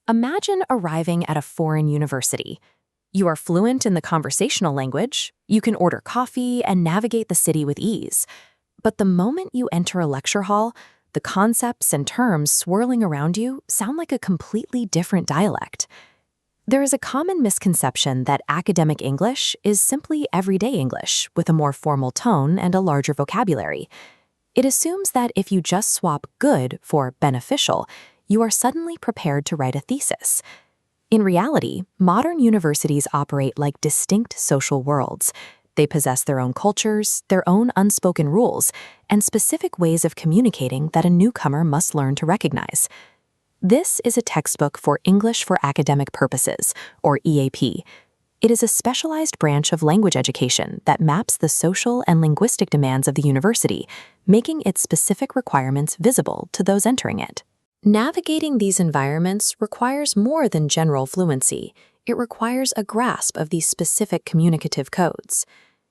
Imagine arriving at a foreign university. You are fluent in the conversational language, you can order coffee and navigate the city with ease. But the moment you enter a lecture hall, the concepts and terms swirling around you sound like a completely different dialect. There is a common misconception that academic English is simply everyday English with a more formal tone and a larger vocabulary. It assumes that if you just swap good for beneficial, you are suddenly prepared to write a thesis. In reality, modern universities operate like distinct social worlds. They possess their own cultures, their own unspoken rules, and specific ways of communicating that a newcomer must learn to recognize. This is a textbook for English for Academic Purposes, or EAP. It is a specialized branch of language education that maps the social and linguistic demands of the university, making its specific requirements visible to those entering it. Navigating these environments requires more than general fluency. It requires a grasp of these specific communicative codes.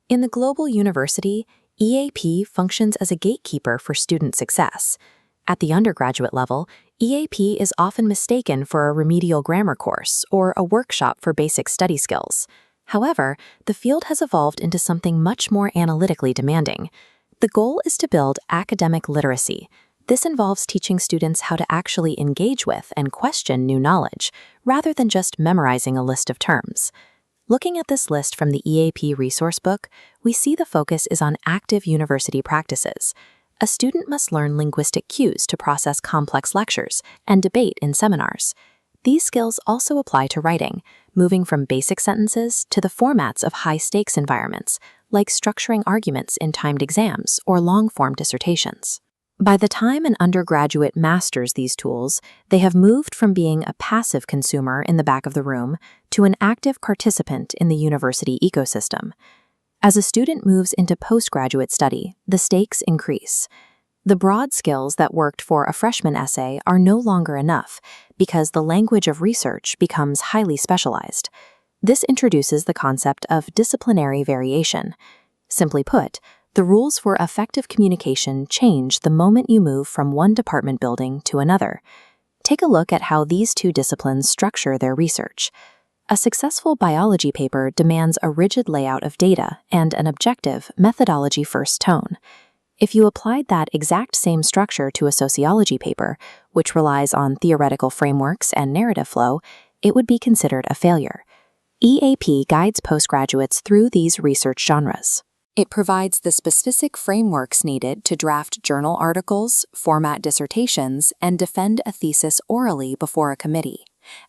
In the global university, EAP functions as a gatekeeper for student success. At the undergraduate level, EAP is often mistaken for a remedial grammar course or a workshop for basic study skills. However, the field has evolved into something much more analytically demanding. The goal is to build academic literacy. This involves teaching students how to actually engage with and question new knowledge, rather than just memorizing a list of terms. Looking at this list from the EAP resource book, we see the focus is on active university practices. A student must learn linguistic cues to process complex lectures and debate in seminars. These skills also apply to writing, moving from basic sentences to the formats of high-stakes environments, like structuring arguments in timed exams or long-form dissertations. By the time an undergraduate masters these tools, they have moved from being a passive consumer in the back of the room to an active participant in the university ecosystem. As a student moves into postgraduate study, the stakes increase. The broad skills that worked for a freshman essay are no longer enough because the language of research becomes highly specialized. This introduces the concept of disciplinary variation. Simply put, the rules for effective communication change the moment you move from one department building to another. Take a look at how these two disciplines structure their research. A successful biology paper demands a rigid layout of data and an objective, methodology-first tone. If you applied that exact same structure to a sociology paper, which relies on theoretical frameworks and narrative flow, it would be considered a failure. EAP guides postgraduates through these research genres. It provides the specific frameworks needed to draft journal articles, format dissertations, and defend a thesis orally before a committee.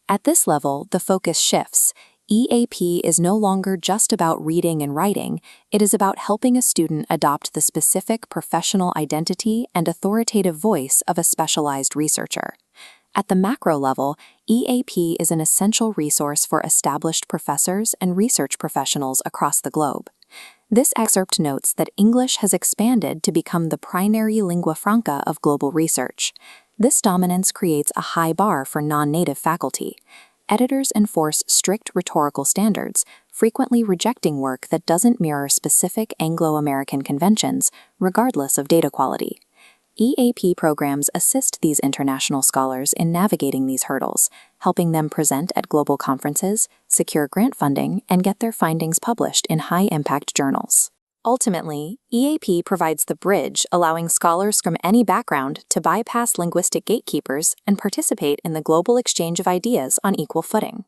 At this level, the focus shifts. EAP is no longer just about reading and writing, it is about helping a student adopt the specific professional identity and authoritative voice of a specialized researcher. At the macro level, EAP is an essential resource for established professors and research professionals across the globe. This excerpt notes that English has expanded to become the primary lingua franca of global research. This dominance creates a high bar for non-native faculty. Editors enforce strict rhetorical standards, frequently rejecting work that doesn't mirror specific Anglo-American conventions, regardless of data quality. EAP programs assist these international scholars in navigating these hurdles, helping them present at global conferences, secure grant funding, and get their findings published in high-impact journals. Ultimately, EAP provides the bridge allowing scholars from any background to bypass linguistic gatekeepers and participate in the global exchange of ideas on equal footing.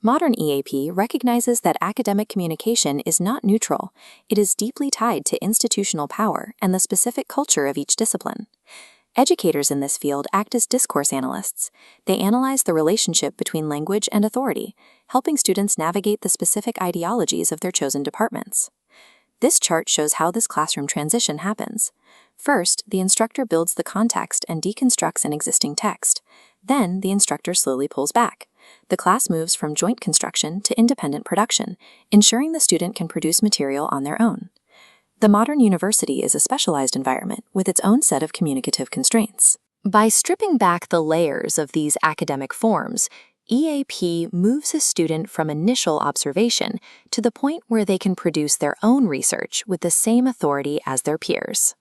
Modern EAP recognizes that academic communication is not neutral. It is deeply tied to institutional power and the specific culture of each discipline. Educators in this field act as discourse analysts. They analyze the relationship between language and authority, helping students navigate the specific ideologies of their chosen departments. This chart shows how this classroom transition happens. First, the instructor builds the context and deconstructs an existing text. Then, the instructor slowly pulls back. The class moves from joint construction to independent production, ensuring the student can produce material on their own. The modern university is a specialized environment with its own set of communicative constraints. By stripping back the layers of these academic forms, EAP moves a student from initial observation to the point where they can produce their own research with the same authority as their peers.